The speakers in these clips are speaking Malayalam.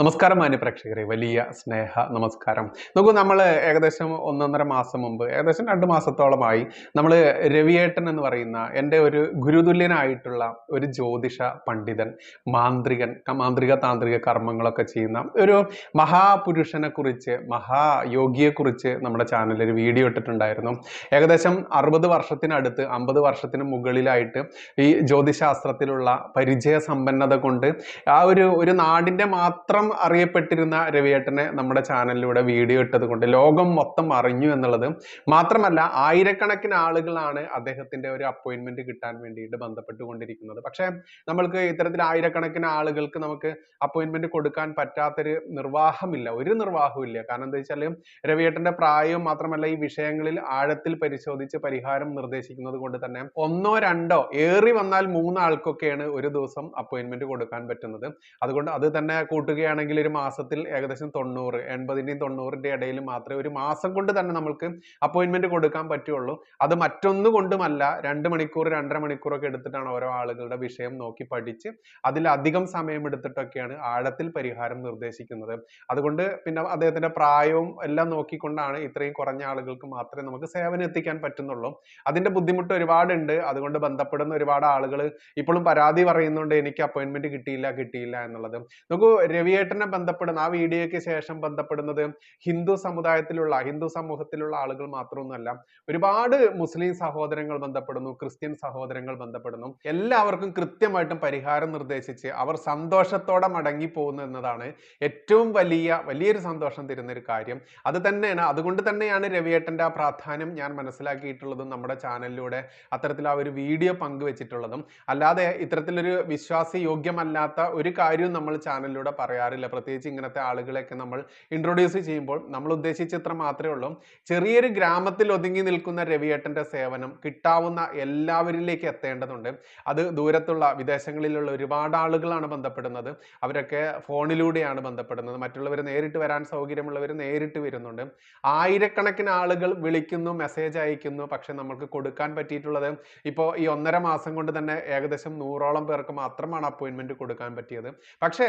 നമസ്കാരം മാന്യ പ്രേക്ഷകരെ, വലിയ സ്നേഹ നമസ്കാരം. നോക്കൂ, നമ്മൾ ഏകദേശം 1.5 മാസം മുമ്പ്, ഏകദേശം 2 മാസത്തോളമായി നമ്മൾ രവിയേട്ടൻ എന്ന് പറയുന്ന എൻ്റെ ഒരു ഗുരുതുല്യനായിട്ടുള്ള ഒരു ജ്യോതിഷ പണ്ഡിതൻ, മാന്ത്രിക താന്ത്രിക കർമ്മങ്ങളൊക്കെ ചെയ്യുന്ന ഒരു മഹാപുരുഷനെ കുറിച്ച്, മഹായോഗിയെക്കുറിച്ച് നമ്മുടെ ചാനലിൽ ഒരു വീഡിയോ ഇട്ടിട്ടുണ്ടായിരുന്നു. ഏകദേശം 60 വർഷത്തിനടുത്ത്, 50 വർഷത്തിന് മുകളിലായിട്ട് ഈ ജ്യോതിശാസ്ത്രത്തിലുള്ള പരിചയ സമ്പന്നത കൊണ്ട് ആ ഒരു നാടിന്റെ മാത്രം അറിയപ്പെട്ടിരുന്ന രവിയേട്ടനെ നമ്മുടെ ചാനലിലൂടെ വീഡിയോ ഇട്ടത് കൊണ്ട് ലോകം മൊത്തം അറിഞ്ഞു എന്നുള്ളത് മാത്രമല്ല, ആയിരക്കണക്കിന് ആളുകളാണ് അദ്ദേഹത്തിന്റെ ഒരു അപ്പോയിന്റ്മെന്റ് കിട്ടാൻ വേണ്ടിയിട്ട് ബന്ധപ്പെട്ടുകൊണ്ടിരിക്കുന്നത്. പക്ഷെ നമ്മൾക്ക് ഇത്തരത്തിൽ ആയിരക്കണക്കിന് ആളുകൾക്ക് നമുക്ക് അപ്പോയിന്റ്മെന്റ് കൊടുക്കാൻ പറ്റാത്തൊരു ഒരു നിർവാഹവും ഇല്ല. കാരണം എന്താ വെച്ചാൽ, രവിയേട്ടന്റെ പ്രായവും മാത്രമല്ല, ഈ വിഷയങ്ങളിൽ ആഴത്തിൽ പരിശോധിച്ച് പരിഹാരം നിർദ്ദേശിക്കുന്നത് കൊണ്ട് തന്നെ ഒന്നോ രണ്ടോ, ഏറി വന്നാൽ 3 ആൾക്കൊക്കെയാണ് ഒരു ദിവസം അപ്പോയിന്റ്മെന്റ് കൊടുക്കാൻ പറ്റുന്നത്. അതുകൊണ്ട് അത് തന്നെ കൂട്ടുകയാണെങ്കിൽ ഒരു മാസത്തിൽ ഏകദേശം 90, 80ന്റെയും 90ന്റെ ഇടയിൽ മാത്രമേ ഒരു മാസം കൊണ്ട് തന്നെ നമുക്ക് അപ്പോയിന്റ്മെന്റ് കൊടുക്കാൻ പറ്റുള്ളൂ. അത് മറ്റൊന്നു കൊണ്ടുമല്ല, 2 മണിക്കൂർ 2.5 മണിക്കൂറൊക്കെ എടുത്തിട്ടാണ് ഓരോ ആളുകളുടെ വിഷയം നോക്കി പഠിച്ച് അതിലധികം സമയം എടുത്തിട്ടൊക്കെയാണ് ആഴത്തിൽ പരിഹാരം നിർദ്ദേശിക്കുന്നത്. അതുകൊണ്ട് പിന്നെ അദ്ദേഹത്തിന്റെ പ്രായവും എല്ലാം നോക്കിക്കൊണ്ടാണ് ഇത്രയും കുറഞ്ഞ ആളുകൾക്ക് മാത്രമേ നമുക്ക് സേവനം എത്തിക്കാൻ പറ്റുന്നുള്ളൂ. അതിന്റെ ബുദ്ധിമുട്ട് ഒരുപാടുണ്ട്. അതുകൊണ്ട് ബന്ധപ്പെടുന്ന ഒരുപാട് ആളുകൾ ഇപ്പോഴും പരാതി പറയുന്നുണ്ട്, എനിക്ക് അപ്പോയിന്റ്മെന്റ് കിട്ടിയില്ല എന്നുള്ളത്. നോക്കൂ, രവിയേട്ടനെ ബന്ധപ്പെടുന്ന ആ വീഡിയോയ്ക്ക് ശേഷം ബന്ധപ്പെടുന്നത് ഹിന്ദു സമൂഹത്തിലുള്ള ആളുകൾ മാത്രമൊന്നുമല്ല, ഒരുപാട് മുസ്ലിം സഹോദരങ്ങൾ ബന്ധപ്പെടുന്നു, ക്രിസ്ത്യൻ സഹോദരങ്ങൾ ബന്ധപ്പെടുന്നു. എല്ലാവർക്കും കൃത്യമായിട്ടും പരിഹാരം നിർദ്ദേശിച്ച് അവർ സന്തോഷത്തോടെ മടങ്ങി പോകുന്നു എന്നതാണ് ഏറ്റവും വലിയൊരു സന്തോഷം തരുന്ന ഒരു കാര്യം. അതുകൊണ്ട് തന്നെയാണ് രവിയേട്ടന്റെ ആ പ്രാധാന്യം ഞാൻ മനസ്സിലാക്കിയിട്ടുള്ളതും നമ്മുടെ ചാനലിലൂടെ അത്തരത്തിൽ ആ ഒരു വീഡിയോ പങ്കുവെച്ചിട്ടുള്ളതും. അല്ലാതെ ഇത്തരത്തിലൊരു വിശ്വാസയോഗ്യമല്ലാത്ത ഒരു കാര്യവും നമ്മൾ ചാനലിലൂടെ പറയാറില്ല. പ്രത്യേകിച്ച് ഇങ്ങനത്തെ ആളുകളെയൊക്കെ നമ്മൾ ഇൻട്രൊഡ്യൂസ് ചെയ്യുമ്പോൾ നമ്മൾ ഉദ്ദേശിച്ച ഇത്ര മാത്രമേ ഉള്ളൂ. ചെറിയൊരു ഗ്രാമത്തിൽ ഒതുങ്ങി നിൽക്കുന്ന രവിയേട്ടന്റെ സേവനം കിട്ടാവുന്ന എല്ലാവരിലേക്ക് എത്തേണ്ടതുണ്ട്. അത് ദൂരത്തുള്ള വിദേശങ്ങളിലുള്ള ഒരുപാട് ആളുകളാണ് ബന്ധപ്പെടുന്നത്. അവരൊക്കെ ഫോണിലൂടെയാണ് ബന്ധപ്പെടുന്നത്. മറ്റുള്ളവർ നേരിട്ട് വരാൻ സൗകര്യമുള്ളവർ നേരിട്ട് വരുന്നുണ്ട്. ആയിരക്കണക്കിന് ആളുകൾ വിളിക്കുന്നു, മെസ്സേജ് അയക്കുന്നു. പക്ഷെ നമുക്ക് കൊടുക്കാൻ പറ്റിയിട്ടുള്ളത് ഇപ്പോൾ ഈ 1.5 മാസം കൊണ്ട് തന്നെ ഏകദേശം 100ഓളം പേർക്ക് മാത്രമാണ് അപ്പോയിന്റ്മെന്റ് കൊടുക്കാൻ പറ്റിയത്. പക്ഷെ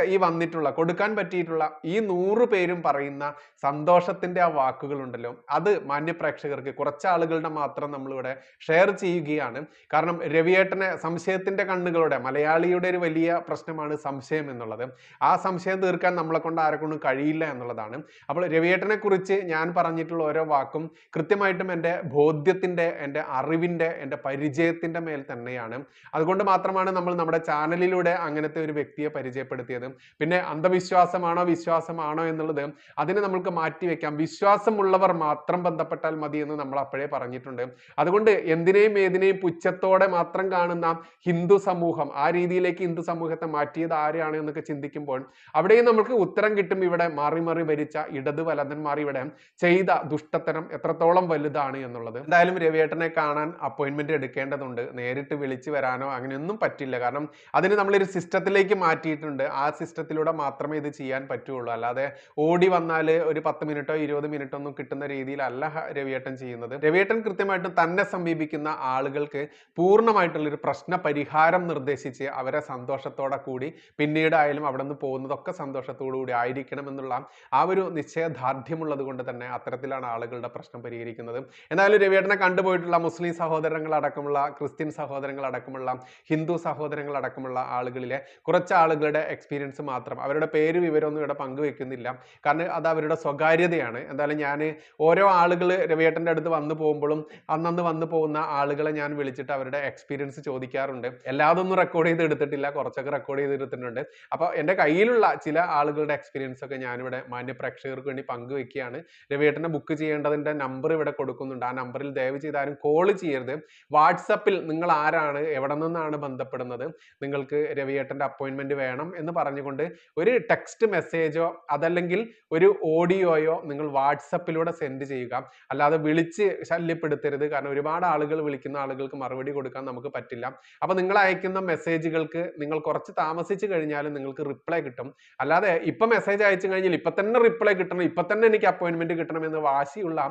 കൊടുക്കാൻ പറ്റിയിട്ടുള്ള ഈ 100 പേരും പറയുന്ന സന്തോഷത്തിന്റെ ആ വാക്കുകൾ ഉണ്ടല്ലോ, അത് മാന്യപ്രേക്ഷകർക്ക്, കുറച്ച് ആളുകളുടെ മാത്രം നമ്മളിവിടെ ഷെയർ ചെയ്യുകയാണ്. കാരണം രവിയേട്ടനെ സംശയത്തിന്റെ കണ്ണുകളുടെ, മലയാളിയുടെ ഒരു വലിയ പ്രശ്നമാണ് സംശയം എന്നുള്ളത്. ആ സംശയം തീർക്കാൻ നമ്മളെ കൊണ്ട് ആരെക്കൊണ്ടും കഴിയില്ല എന്നുള്ളതാണ്. അപ്പോൾ രവിയേട്ടനെ കുറിച്ച് ഞാൻ പറഞ്ഞിട്ടുള്ള ഓരോ വാക്കും കൃത്യമായിട്ടും എൻ്റെ ബോധ്യത്തിന്റെ, എൻ്റെ അറിവിന്റെ, എൻ്റെ പരിചയത്തിന്റെ മേൽ തന്നെയാണ്. അതുകൊണ്ട് മാത്രമാണ് നമ്മൾ നമ്മുടെ ചാനലിലൂടെ അങ്ങനത്തെ ഒരു വ്യക്തിയെ പരിചയപ്പെടുത്തിയത്. പിന്നെ വിശ്വാസമാണോ എന്നുള്ളത് അതിനെ നമുക്ക് മാറ്റിവെക്കാം. വിശ്വാസമുള്ളവർ മാത്രം ബന്ധപ്പെട്ടാൽ മതി എന്ന് നമ്മൾ അപ്പോഴേ പറഞ്ഞിട്ടുണ്ട്. അതുകൊണ്ട് ഏതിനെയും പുച്ഛത്തോടെ മാത്രം കാണുന്ന ഹിന്ദു സമൂഹം, ആ രീതിയിലേക്ക് ഹിന്ദു സമൂഹത്തെ മാറ്റിയത് ആരെയാണ് എന്നൊക്കെ ചിന്തിക്കുമ്പോൾ അവിടെയും നമുക്ക് ഉത്തരം കിട്ടും. ഇവിടെ മാറി ഭരിച്ച ഇടത് വലതന്മാർ ഇവിടെ ചെയ്ത ദുഷ്ടത്തരം എത്രത്തോളം വലുതാണ് എന്നുള്ളത്. എന്തായാലും രവിയേട്ടനെ കാണാൻ അപ്പോയിന്റ്മെന്റ് എടുക്കേണ്ടതുണ്ട്. നേരിട്ട് വിളിച്ചു വരാനോ അങ്ങനെയൊന്നും പറ്റില്ല. കാരണം അതിന് നമ്മളൊരു സിസ്റ്റത്തിലേക്ക് മാറ്റിയിട്ടുണ്ട്. ആ സിസ്റ്റത്തിലൂടെ മാത്രമേ ഇത് ചെയ്യാൻ പറ്റുള്ളൂ. അല്ലാതെ ഓടി വന്നാൽ ഒരു 10 മിനിറ്റോ 20 മിനിറ്റോ ഒന്നും കിട്ടുന്ന രീതിയിലല്ല രവിയേട്ടൻ ചെയ്യുന്നത്. രവിയേട്ടൻ കൃത്യമായിട്ടും തന്നെ സമീപിക്കുന്ന ആളുകൾക്ക് പൂർണ്ണമായിട്ടുള്ള ഒരു പ്രശ്ന പരിഹാരം നിർദ്ദേശിച്ച് അവരെ സന്തോഷത്തോടെ കൂടി പിന്നീടായാലും അവിടെ നിന്ന് പോകുന്നതൊക്കെ സന്തോഷത്തോടു കൂടി ആയിരിക്കണം എന്നുള്ള ആ ഒരു നിശ്ചയദാർഢ്യമുള്ളത് കൊണ്ട് തന്നെ അത്തരത്തിലാണ് ആളുകളുടെ പ്രശ്നം പരിഹരിക്കുന്നത്. എന്നാലും രവിയേട്ടനെ കണ്ടുപോയിട്ടുള്ള മുസ്ലിം സഹോദരങ്ങൾ അടക്കമുള്ള, ക്രിസ്ത്യൻ സഹോദരങ്ങൾ അടക്കമുള്ള, ഹിന്ദു സഹോദരങ്ങൾ അടക്കമുള്ള ആളുകളിലെ കുറച്ച് ആളുകളുടെ എക്സ്പീരിയൻസ് മാത്രം, അവരുടെ പേര് വിവരമൊന്നും ഇവിടെ പങ്കുവെക്കുന്നില്ല. കാരണം അത് അവരുടെ സ്വകാര്യതയാണ്. എന്തായാലും ഞാൻ ഓരോ ആളുകൾ രവിയേട്ടൻ്റെ അടുത്ത് വന്നു പോകുമ്പോഴും അന്നന്ന് വന്നു പോകുന്ന ആളുകളെ ഞാൻ വിളിച്ചിട്ട് അവരുടെ എക്സ്പീരിയൻസ് ചോദിക്കാറുണ്ട്. എല്ലാതൊന്നും റെക്കോർഡ് ചെയ്ത് എടുത്തിട്ടില്ല, കുറച്ചൊക്കെ റെക്കോർഡ് ചെയ്ത് എടുത്തിട്ടുണ്ട്. അപ്പോൾ എൻ്റെ കയ്യിലുള്ള ചില ആളുകളുടെ എക്സ്പീരിയൻസ് ഒക്കെ ഞാനിവിടെ മാന്യ പ്രേക്ഷകർക്ക് വേണ്ടി പങ്കുവെക്കുകയാണ്. രവിയേട്ടനെ ബുക്ക് ചെയ്യേണ്ടതിൻ്റെ നമ്പർ ഇവിടെ കൊടുക്കുന്നുണ്ട്. ആ നമ്പറിൽ ദയവ് ചെയ്ത് ആരും കോൾ ചെയ്യരുത്. വാട്സപ്പിൽ നിങ്ങൾ ആരാണ്, എവിടെ നിന്നാണ് ബന്ധപ്പെടുന്നത്, നിങ്ങൾക്ക് രവിയേട്ടൻ്റെ അപ്പോയിന്റ്മെന്റ് വേണം എന്ന് പറഞ്ഞുകൊണ്ട് ഒരു ടെക്സ്റ്റ് മെസ്സേജോ അതല്ലെങ്കിൽ ഒരു ഓഡിയോയോ നിങ്ങൾ വാട്സപ്പിലൂടെ സെൻഡ് ചെയ്യുക. അല്ലാതെ വിളിച്ച് ശല്യപ്പെടുത്തരുത്. കാരണം ഒരുപാട് ആളുകൾ വിളിക്കുന്ന ആളുകൾക്ക് മറുപടി കൊടുക്കാൻ നമുക്ക് പറ്റില്ല. അപ്പൊ നിങ്ങൾ അയക്കുന്ന മെസ്സേജുകൾക്ക് നിങ്ങൾ കുറച്ച് താമസിച്ചു കഴിഞ്ഞാലും നിങ്ങൾക്ക് റിപ്ലൈ കിട്ടും. അല്ലാതെ ഇപ്പൊ മെസ്സേജ് അയച്ചു കഴിഞ്ഞാൽ ഇപ്പൊ തന്നെ റിപ്ലൈ കിട്ടണം, ഇപ്പൊ തന്നെ എനിക്ക് അപ്പോയിന്റ്മെന്റ് കിട്ടണം എന്ന് വാശിയുള്ള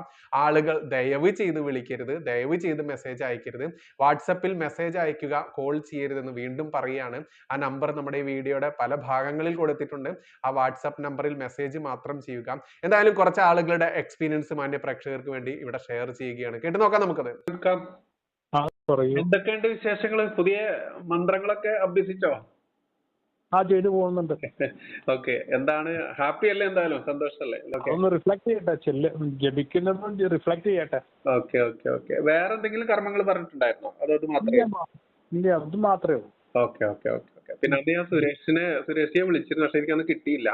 ആളുകൾ ദയവ് ചെയ്ത് വിളിക്കരുത്, ദയവ് ചെയ്ത് മെസ്സേജ് അയക്കരുത്. വാട്സപ്പിൽ മെസ്സേജ് അയക്കുക, കോൾ ചെയ്യരുതെന്ന് വീണ്ടും പറയുകയാണ്. ആ നമ്പർ നമ്മുടെ ഈ വീഡിയോയുടെ പല ഭാഗങ്ങളിൽ കൊടുത്തിട്ടുണ്ട്. കൊടുത്തിട്ടുണ്ട്. ആ വാട്സാപ്പ് നമ്പറിൽ മെസ്സേജ് മാത്രം ചെയ്യുക. എന്തായാലും കുറച്ച് ആളുകളുടെ എക്സ്പീരിയൻസ് മാന്യ പ്രേക്ഷകർക്ക് വേണ്ടി ഇവിടെ ഷെയർ ചെയ്യുകയാണ്. കേട്ട് നോക്കാം നമുക്കത്. എന്തൊക്കെയുണ്ട് വിശേഷങ്ങൾ? പുതിയ മന്ത്രങ്ങളൊക്കെ അഭ്യസിച്ചോ? ചെയ്തു പോകുന്നുണ്ട്. ഓക്കെ, എന്താണ്, ഹാപ്പി അല്ലേ? എന്തായാലും സന്തോഷല്ലേ? ഒന്ന് റിഫ്ലക്ട് ചെയ്യട്ടെ, ജപിക്കുന്നതും റിഫ്ലക്ട് ചെയ്യട്ടെ. Okay okay okay. വേറെ എന്തെങ്കിലും കർമ്മങ്ങൾ പറഞ്ഞിട്ടുണ്ടായിരുന്നോ? അതത് മാത്രമേ? ഇല്ല, അത് മാത്രമേ ഉള്ളൂ. Okay okay okay okay. പിന്നെ അത് ഞാൻ സുരേഷിനെ വിളിച്ചിരുന്നു, പക്ഷെ എനിക്കന്ന് കിട്ടിയില്ല.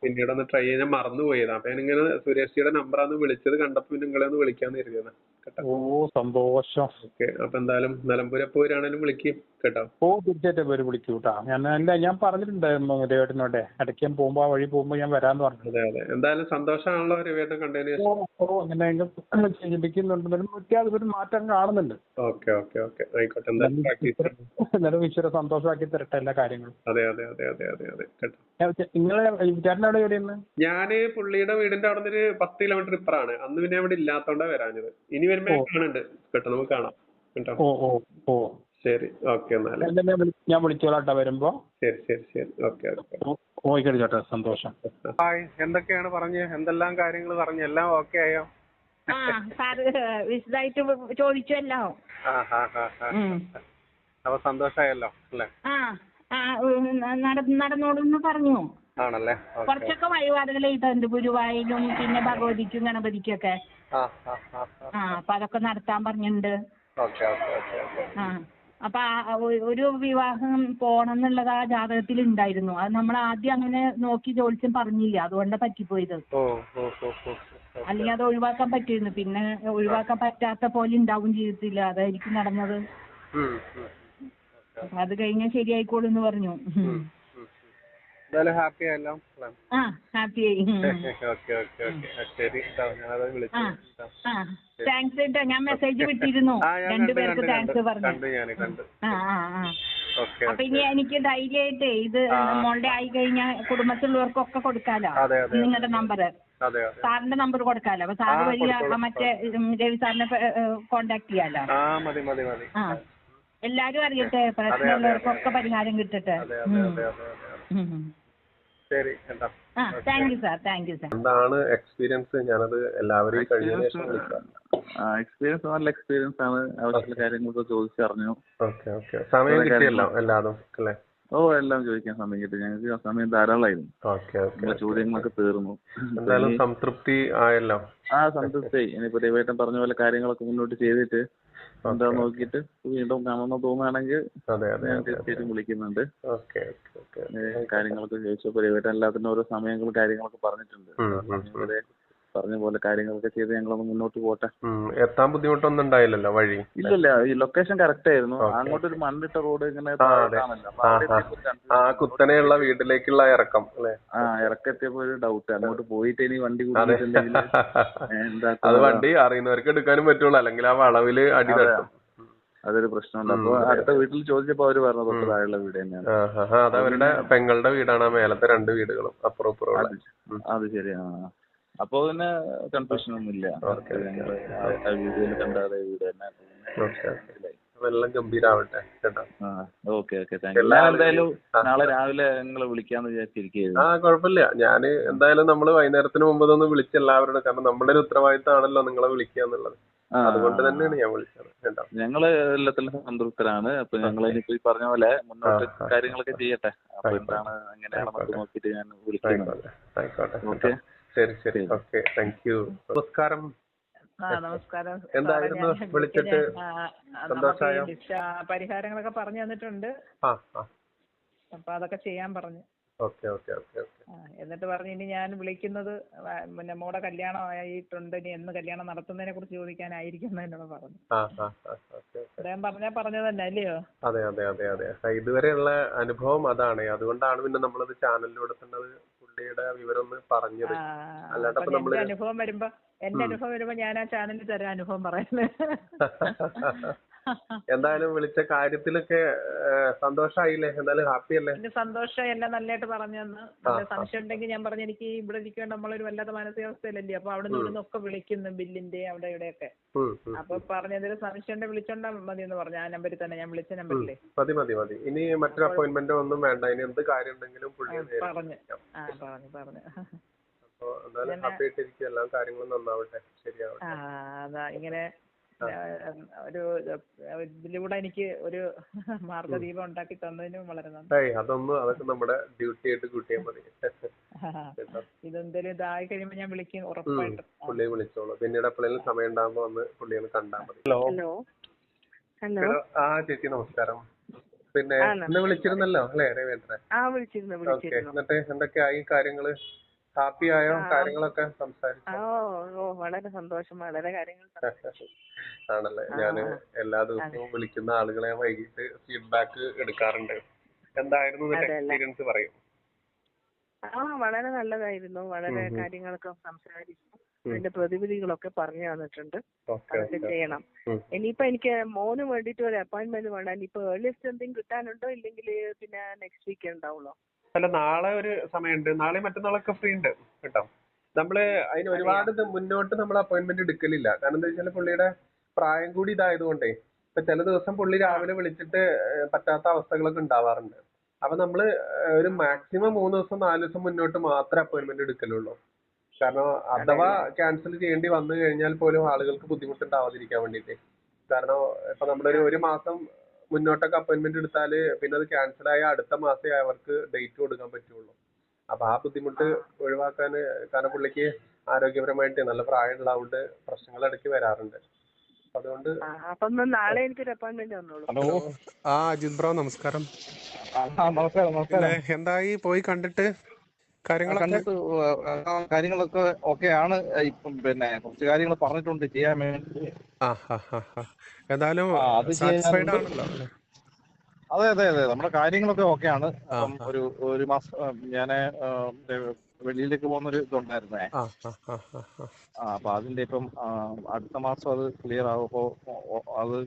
പിന്നീട് ഒന്ന് ട്രൈ ചെയ്യാൻ മറന്നുപോയതാ. അപ്പൊ ഞാനിങ്ങനെ സുരേഷിയുടെ നമ്പറാന്ന് വിളിച്ചത് കണ്ടപ്പോ നിങ്ങളെ ഒന്ന് വിളിക്കാന്ന് കരുതിയതാ. ഓ, സന്തോഷം. ഓക്കെ, അപ്പൊ എന്തായാലും നിലമ്പൂർ എപ്പോ വരാണേലും വിളിക്കും കേട്ടോ. ഓ, തീർച്ചയായിട്ടും പേര് വിളിക്കൂ കേട്ടോ. ഞാൻ പറഞ്ഞിട്ടുണ്ടായിരുന്നു രവിയേട്ടനോടെ, ഇടയ്ക്ക് ഞാൻ പോകുമ്പോ, ആ വഴി പോകുമ്പോ ഞാൻ വരാന്ന് പറഞ്ഞു. അതെ അതെ, എന്തായാലും സന്തോഷമാണല്ലോ രവിയേട്ടൻ കണ്ടതിന്. ഓ, അങ്ങനെ ജപിക്കുന്നുണ്ട്, ഒരു മാറ്റം കാണുന്നുണ്ട്. ഓക്കെ ഓക്കെ ഓക്കെ, ആയിക്കോട്ടെ. എന്തായാലും ഈശ്വര സന്തോഷമാക്കി തരട്ടെ എല്ലാ കാര്യങ്ങളും. അതെ അതെ അതെ അതെ അതെ അതെ കേട്ടോ. നിങ്ങളെ ചേട്ടൻ എവിടെ എവിടെയാണ്? ഞാന് പുള്ളിയുടെ വീടിന്റെ അവിടെ നിന്ന് 10 കിലോമീറ്റർ ഇപ്പറാണ്. അന്ന് പിന്നെ അവിടെ ഇല്ലാത്തോണ്ടാ വരാഞ്ഞത്. ഇനി വരുമ്പോ കാണുന്നുണ്ട് കേട്ടോ, നമുക്ക് കാണാം കേട്ടോ. ഓ ശരി, ഓക്കെ. എന്നാലും ഞാൻ വിളിച്ചോളാട്ടോ വരുമ്പോ. ശരി ശരി ശരി, ഓക്കെ ഓക്കെ. ഓ, ചേട്ടാ, സന്തോഷം. ഹായ്, എന്തൊക്കെയാണ് പറഞ്ഞ്? എന്തെല്ലാം കാര്യങ്ങൾ പറഞ്ഞു? എല്ലാം ഓക്കെ ആയോ? സാറ് വിശദമായിട്ട് ചോദിച്ചല്ലോ. അപ്പൊ സന്തോഷായല്ലോ അല്ലേ? നടന്നോളൂന്ന് പറഞ്ഞു. ആണല്ലേ? കുറച്ചൊക്കെ വഴിപാടുകളായിട്ടുണ്ട്, ഗുരുവായൂരും പിന്നെ ഭഗവതിക്കും ഗണപതിക്കും ഒക്കെ. അപ്പൊ അതൊക്കെ നടത്താൻ പറഞ്ഞിട്ടുണ്ട്. അപ്പൊ ഒരു വിവാഹം പോണം എന്നുള്ളത് ആ ജാതകത്തിൽ ഉണ്ടായിരുന്നു. അത് നമ്മൾ ആദ്യം അങ്ങനെ നോക്കി ജോലിച്ചും പറഞ്ഞില്ല, അതുകൊണ്ടാ പറ്റിപ്പോയത്. അല്ലെങ്കിൽ അത് ഒഴിവാക്കാൻ പറ്റിയിരുന്നു. പിന്നെ ഒഴിവാക്കാൻ പറ്റാത്ത പോലെ ഉണ്ടാവും ജീവിതത്തില്, അതായിരിക്കും നടന്നത്. അത് കഴിഞ്ഞാൽ ശരിയായിക്കോളൂ എന്ന് പറഞ്ഞു. ഹാപ്പി ആയല്ലോ? ഹാപ്പിയായി. താങ്ക്സ് കേട്ടോ, ഞാൻ മെസ്സേജ് വിട്ടിരുന്നു, രണ്ടുപേർക്ക് താങ്ക്സ് പറഞ്ഞു. അപ്പൊ ഇനി എനിക്ക് ധൈര്യമായിട്ട് ഇത് മോളുടെ ആയി കഴിഞ്ഞാൽ കുടുംബത്തിലുള്ളവർക്കൊക്കെ കൊടുക്കാലോ നിങ്ങളുടെ നമ്പർ. സാറിന്റെ നമ്പർ കൊടുക്കാലോ. അപ്പൊ സാറ് വഴി മറ്റേ രവി സാറിനെ കോണ്ടാക്ട് ചെയ്യാലോ. എല്ലാരും അറിയട്ടെ, പ്രശ്നമുള്ളവർക്കൊക്കെ പരിഹാരം കിട്ടട്ടെ. Thank you sir, thank you sir. എന്താണ് എക്സ്പീരിയൻസ്? ഞാനത് എല്ലാവരെയും കഴിഞ്ഞതിന് ശേഷം വിളിക്കാം. എക്സ്പീരിയൻസ് നല്ല എക്സ്പീരിയൻസ് ആണ്. ആവശ്യമുള്ള കാര്യങ്ങളൊക്കെ ചോദിച്ചറിഞ്ഞു. Okay okay. സമയം കിട്ടിയല്ലോ എല്ലാതും അല്ലേ? ഓ, എല്ലാം ചോദിക്കാൻ സമയം കിട്ടി. ഞങ്ങൾക്ക് സമയം ധാരാളമായിരുന്നു. ചോദ്യങ്ങളൊക്കെ തീർന്നു. എന്തായാലും സംതൃപ്തി ആയല്ലോ? സംതൃപ്തി. ഇനിയിപ്പോ രവിയേട്ടൻ പറഞ്ഞ പോലെ കാര്യങ്ങളൊക്കെ മുന്നോട്ട് ചെയ്തിട്ട് എന്താ നോക്കിയിട്ട് വീണ്ടും കാണണമെന്ന് തോന്നുകയാണെങ്കിൽ ഞാൻ തീർച്ചയായിട്ടും വിളിക്കുന്നുണ്ട്. കാര്യങ്ങളൊക്കെ ചോദിച്ചപ്പോ രവിയേട്ടൻ എല്ലാത്തിനും ഓരോ സമയങ്ങളും കാര്യങ്ങളൊക്കെ പറഞ്ഞിട്ടുണ്ട്. പറഞ്ഞ പോലെ കാര്യങ്ങളൊക്കെ ചെയ്ത് ഞങ്ങളൊന്ന് മുന്നോട്ട് പോട്ടെ. എത്താൻ ബുദ്ധിമുട്ടൊന്നും ഉണ്ടായില്ലല്ലോ വഴി? ഇല്ലല്ല, ഈ ലൊക്കേഷൻ കറക്റ്റ് ആയിരുന്നു. അങ്ങോട്ടൊരു മണ്ണിട്ട റോഡ് ഇങ്ങനെ കുത്തനെയുള്ള വീട്ടിലേക്കുള്ള ഇറക്കം അല്ലേ? ഇറക്കെത്തിയപ്പോ ഒരു ഡൗട്ട്, അങ്ങോട്ട് പോയിട്ട് ഇനി വണ്ടി കുടിച്ചിട്ടുണ്ടെങ്കിൽ അത് വണ്ടി അറിയുന്നവർക്ക് എടുക്കാനും പറ്റുള്ളൂ, അല്ലെങ്കിൽ ആ വളവില് അടി തട്ടും. അതൊരു പ്രശ്നമുണ്ട്. അപ്പൊ അടുത്ത വീട്ടിൽ ചോദിച്ചപ്പോ അവര് പറഞ്ഞു തൊട്ട് താഴെയുള്ള വീട് തന്നെയാണ്. അത് അവരുടെ പെങ്ങളുടെ വീടാണ്, മേലത്തെ 2 വീടുകളും അപ്പുറം ഇപ്പുറം. അത് ശരിയാ. അപ്പൊ പിന്നെ കൺഫ്യൂഷൻ ഒന്നുമില്ല. വീഡിയോയിൽ കണ്ട അതേ വീട് തന്നെ. എല്ലാം ഗംഭീരാവട്ടെ കേട്ടോ. Okay okay, thank you. ഞാൻ എന്തായാലും നാളെ രാവിലെ നിങ്ങളെ വിളിക്കാന്ന് വിചാരിച്ചിരിക്കുന്നു. കുഴപ്പമില്ല. ഞാൻ എന്തായാലും നമ്മള് വൈകുന്നേരത്തിന് മുമ്പ് ഒന്ന് വിളിച്ച് എല്ലാവരോടും, കാരണം നമ്മുടെ ഒരു ഉത്തരവാദിത്തമാണല്ലോ നിങ്ങളെ വിളിക്കുക എന്നുള്ളത്. അതുകൊണ്ട് തന്നെയാണ് ഞാൻ വിളിച്ചത് കേട്ടോ. ഞങ്ങള് എല്ലാത്തിലും സംതൃപ്തരാണ്. അപ്പൊ ഞങ്ങൾ ഇനിയിപ്പോ ഈ പറഞ്ഞ പോലെ മുന്നോട്ട് കാര്യങ്ങളൊക്കെ ചെയ്യട്ടെ. അപ്പൊ എന്താണ് എങ്ങനെയാണെന്നൊക്കെ നോക്കിയിട്ട് ഞാൻ വിളിക്കുന്നത്. ആയിക്കോട്ടെ. ഓക്കെ, ശരി ശരി, ഓക്കെ, താങ്ക് യു. നമസ്കാരം. നമസ്കാരം. എന്തായിരുന്നു വിളിച്ചിട്ട്? സന്തോഷായോ? പരിഹാരങ്ങളൊക്കെ പറഞ്ഞു തന്നിട്ടുണ്ട്. അപ്പൊ അതൊക്കെ ചെയ്യാൻ പറഞ്ഞു. Okay okay okay okay. എന്നിട്ട് പറഞ്ഞു ഇനി ഞാൻ വിളിക്കുന്നത് പിന്നെ മോടെ കല്യാണം ആയിട്ടുണ്ട്, ഇനി എന്ന് കല്യാണം നടത്തുന്നതിനെ കുറിച്ച് ചോദിക്കാനായിരിക്കും എന്നോട് പറഞ്ഞു. അദ്ദേഹം പറഞ്ഞത് തന്നെ അല്ലയോ? അതെ അതെ അതെ അതെ. ഇതുവരെയുള്ള അനുഭവം അതാണ്. അതുകൊണ്ടാണ് പിന്നെ നമ്മളത് ചാനലിലൂടെ തന്നെ പുള്ളിയുടെ വിവരം ഒന്ന് പറഞ്ഞത്. എന്റെ അനുഭവം വരുമ്പോ ഞാൻ ആ ചാനലിൽ തരാം അനുഭവം പറയുന്നത്. എന്തായാലും വിളിച്ച കാര്യത്തിലൊക്കെ സന്തോഷായില്ലേ? എന്തായാലും ഹാപ്പി അല്ലേ? എന്റെ സന്തോഷം എല്ലാം നല്ലതായിട്ട് പറഞ്ഞു തന്നു. നല്ല സംശയം ഉണ്ടെങ്കിൽ ഞാൻ പറഞ്ഞു എനിക്ക് ഇവിടെ ഇരിക്കാൻ നമ്മളൊരു വല്ലാത്ത മാനസികാവസ്ഥയിലല്ലേ, അപ്പൊ അവിടെ നിന്ന് ഒക്കെ വിളിക്കുന്നു ബില്ലിന്റെ അവിടെ ഇവിടെയൊക്കെ. അപ്പൊ പറഞ്ഞു എന്തെങ്കിലും സംശയം ഉണ്ടെങ്കിൽ വിളിച്ചോണ്ടാ മതി എന്ന് പറഞ്ഞു. ആ നമ്പറിൽ തന്നെ, ഞാൻ വിളിച്ച നമ്പറില്ലേ. മതി. ഇനി മറ്റൊരു അപ്പോയിന്റ്മെന്റ് ഒന്നും വേണ്ട. ഇനി എന്ത് കാര്യം ഉണ്ടെങ്കിലും പറഞ്ഞു. പറഞ്ഞു. അപ്പൊ എന്തായാലും ഹാപ്പി ആയിട്ടിരിക്കും. എല്ലാ കാര്യങ്ങളും നന്നാവട്ടെ, ശരിയാവട്ടെ. അതാ ഇങ്ങനെ ഒരു ഇതിലൂടെ എനിക്ക് ഒരു മാർഗദീപം ഉണ്ടാക്കി തന്നതിനും വളരെ നന്ദി. അതൊക്കെ നമ്മുടെ ഡ്യൂട്ടി ആയിട്ട് കൂട്ടിയാൽ മതി. ഇതെന്തായാലും ഇതായി കഴിയുമ്പോ ഞാൻ വിളിക്കും ഉറപ്പായിട്ടും. പുള്ളിയെ വിളിച്ചോളൂ. പിന്നീട് എപ്പോഴെങ്കിലും സമയം ഉണ്ടാകുമ്പോ വന്ന് പുള്ളിയെ കണ്ടാൽ മതി. ഹലോ ആ ചേച്ചി നമസ്കാരം. പിന്നെ ഇന്ന് വിളിച്ചിരുന്നല്ലോ അല്ലേ രവിയേട്ടനെ? വിളിച്ചിരുന്നു. എന്നിട്ട് എന്തൊക്കെയായി കാര്യങ്ങള്? ഹാപ്പി ആയോ? കാര്യങ്ങളൊക്കെ സംസാരിച്ചു? വളരെ സന്തോഷം, വളരെ കാര്യങ്ങൾ ആണല്ലേ? ഞാന് എല്ലാ ദിവസവും വിളിക്കുന്ന ആളുകളെ വൈകിട്ട് ഫീഡ്ബാക്ക് എടുക്കാറുണ്ട്. എന്തായിരുന്നു എക്സ്പീരിയൻസ് പറയും? വളരെ നല്ലതായിരുന്നു. വളരെ കാര്യങ്ങളൊക്കെ സംസാരിച്ചു. അതിന്റെ പ്രതിവിധികളൊക്കെ പറഞ്ഞു തന്നിട്ടുണ്ട്. അതൊക്കെ ചെയ്യണം. ഇനിയിപ്പോ എനിക്ക് മോന് വേണ്ടിട്ട് ഒരു അപ്പോയിന്റ്മെന്റ് വേണം. ഇനിയിപ്പോ ഏർലിയസ്റ്റ് എന്തെങ്കിലും കിട്ടാനുണ്ടോ, ഇല്ലെങ്കിൽ പിന്നെ നെക്സ്റ്റ് വീക്ക് ഉണ്ടാവുള്ളൂ? അല്ല, നാളെ ഒരു സമയമുണ്ട്. നാളെ മറ്റന്നാളൊക്കെ ഫ്രീ ഉണ്ട് കേട്ടോ. നമ്മള് അതിന് ഒരുപാട് മുന്നോട്ട് നമ്മൾ അപ്പോയിന്റ്മെന്റ് എടുക്കലില്ല. കാരണം എന്താ വെച്ചാൽ പുള്ളിയുടെ പ്രായം കൂടി ഇതായതുകൊണ്ടേ ഇപ്പൊ ചില ദിവസം പുള്ളി രാവിലെ വിളിച്ചിട്ട് പറ്റാത്ത അവസ്ഥകളൊക്കെ ഉണ്ടാവാറുണ്ട്. അപ്പൊ നമ്മള് ഒരു മാക്സിമം 3 ദിവസം 4 ദിവസം മുന്നോട്ട് മാത്രമേ അപ്പോയിന്റ്മെന്റ് എടുക്കലുള്ളൂ. കാരണം അഥവാ ക്യാൻസൽ ചെയ്യേണ്ടി വന്നു കഴിഞ്ഞാൽ പോലും ആളുകൾക്ക് ബുദ്ധിമുട്ടുണ്ടാവാതിരിക്കാൻ വേണ്ടിയിട്ട്. കാരണം ഇപ്പൊ നമ്മളൊരു 1 മാസം മുന്നോട്ടൊക്കെ അപ്പോയിന്റ്മെന്റ് എടുത്താല് പിന്നെ അത് ക്യാൻസൽ ആയ അടുത്ത മാസമേ അവർക്ക് ഡേറ്റ് കൊടുക്കാൻ പറ്റുള്ളൂ. അപ്പൊ ആ ബുദ്ധിമുട്ട് ഒഴിവാക്കാന്, കാരണം പുള്ളിക്ക് ആരോഗ്യപരമായിട്ട് നല്ല പ്രായമുള്ളതുകൊണ്ട് പ്രശ്നങ്ങൾ ഇടയ്ക്ക് വരാറുണ്ട്. അതുകൊണ്ട് നാളെ എനിക്കൊരു അപ്പോയിന്റ്മെന്റ് വന്നോളൂ. ഹലോ, അജിത് ബ്രോ നമസ്കാരം. എന്തായി പോയി കണ്ടിട്ട്? കാര്യങ്ങളൊക്കെ ഓക്കെയാണ്. ഇപ്പം പിന്നെ കുറച്ച് കാര്യങ്ങൾ പറഞ്ഞിട്ടുണ്ട് ചെയ്യാൻ വേണ്ടി. ഏതായാലും സാറ്റിസ്ഫൈഡ് ആണല്ലോ? അതെ നമ്മുടെ കാര്യങ്ങളൊക്കെ ഓക്കെയാണ്. ഒരു മാസം ഞാന് വെളിയിലേക്ക് പോകുന്നൊരു ഇതുണ്ടായിരുന്നേ. അപ്പൊ അതിന്റെ ഇപ്പം അടുത്ത മാസം അത് ക്ലിയർ ആവും. അപ്പോ അത്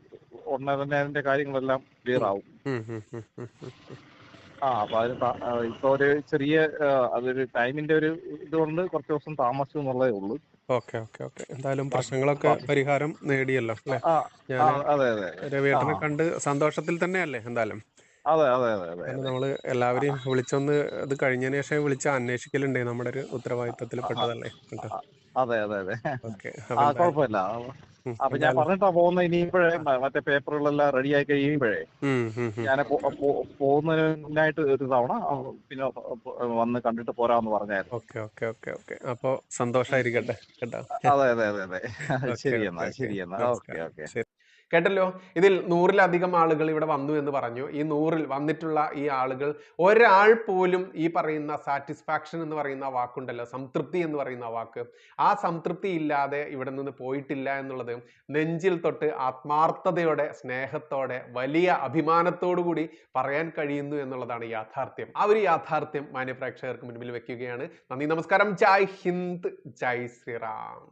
ഉടനെ തന്നെ അതിന്റെ കാര്യങ്ങളെല്ലാം ക്ലിയർ ആവും. അപ്പൊ അതിന് ഇപ്പൊ ഒരു ചെറിയ അതൊരു ടൈമിന്റെ ഒരു ഇതുകൊണ്ട് കുറച്ച് ദിവസം താമസിച്ചു എന്നുള്ളതേ ഉള്ളൂ. ഓക്കെ. എന്തായാലും പ്രശ്നങ്ങളൊക്കെ പരിഹാരം നേടിയല്ലോ അല്ലെ? അതെ രവിയേട്ടനെ കണ്ട് സന്തോഷത്തിൽ തന്നെയല്ലേ എന്തായാലും? അതെ നമ്മള് എല്ലാവരെയും വിളിച്ചൊന്ന് ഇത് കഴിഞ്ഞതിന് ശേഷം വിളിച്ച് അന്വേഷിക്കലുണ്ടേ, നമ്മുടെ ഒരു ഉത്തരവാദിത്തത്തിൽ പെട്ടതല്ലേ? അതെ ഓക്കെ. കുഴപ്പമില്ല. അപ്പൊ ഞാൻ പറഞ്ഞിട്ടാ പോകുന്ന. ഇനിയിപ്പോഴേ മറ്റേ പേപ്പറുകളെല്ലാം റെഡി ആയി കഴിയുമ്പോഴേ ഞാൻ പോകുന്നതിനായിട്ട് ഒരു തവണ പിന്നെ വന്ന് കണ്ടിട്ട് പോരാന്ന് പറഞ്ഞായിരുന്നു. ഓക്കെ. അപ്പൊ സന്തോഷായിരിക്കട്ടെ കേട്ടോ. അതെ ശരിയെന്നാ. ഓക്കെ. കേട്ടല്ലോ, ഇതിൽ 100-ലധികം ആളുകൾ ഇവിടെ വന്നു എന്ന് പറഞ്ഞു. ഈ 100-ൽ വന്നിട്ടുള്ള ഈ ആളുകൾ ഒരാൾ പോലും ഈ പറയുന്ന സാറ്റിസ്ഫാക്ഷൻ എന്ന് പറയുന്ന വാക്കുണ്ടല്ലോ, സംതൃപ്തി എന്ന് പറയുന്ന വാക്ക്, ആ സംതൃപ്തി ഇല്ലാതെ ഇവിടെ നിന്ന് പോയിട്ടില്ല എന്നുള്ളത് നെഞ്ചിൽ തൊട്ട് ആത്മാർത്ഥതയോടെ, സ്നേഹത്തോടെ, വലിയ അഭിമാനത്തോടു കൂടി പറയാൻ കഴിയുന്നു എന്നുള്ളതാണ് യാഥാർത്ഥ്യം. ആ ഒരു യാഥാർത്ഥ്യം മാന്യപ്രേക്ഷകർക്ക് മുൻപിൽ വെക്കുകയാണ്. നന്ദി, നമസ്കാരം. ജയ് ഹിന്ദ്, ജയ് ശ്രീറാം.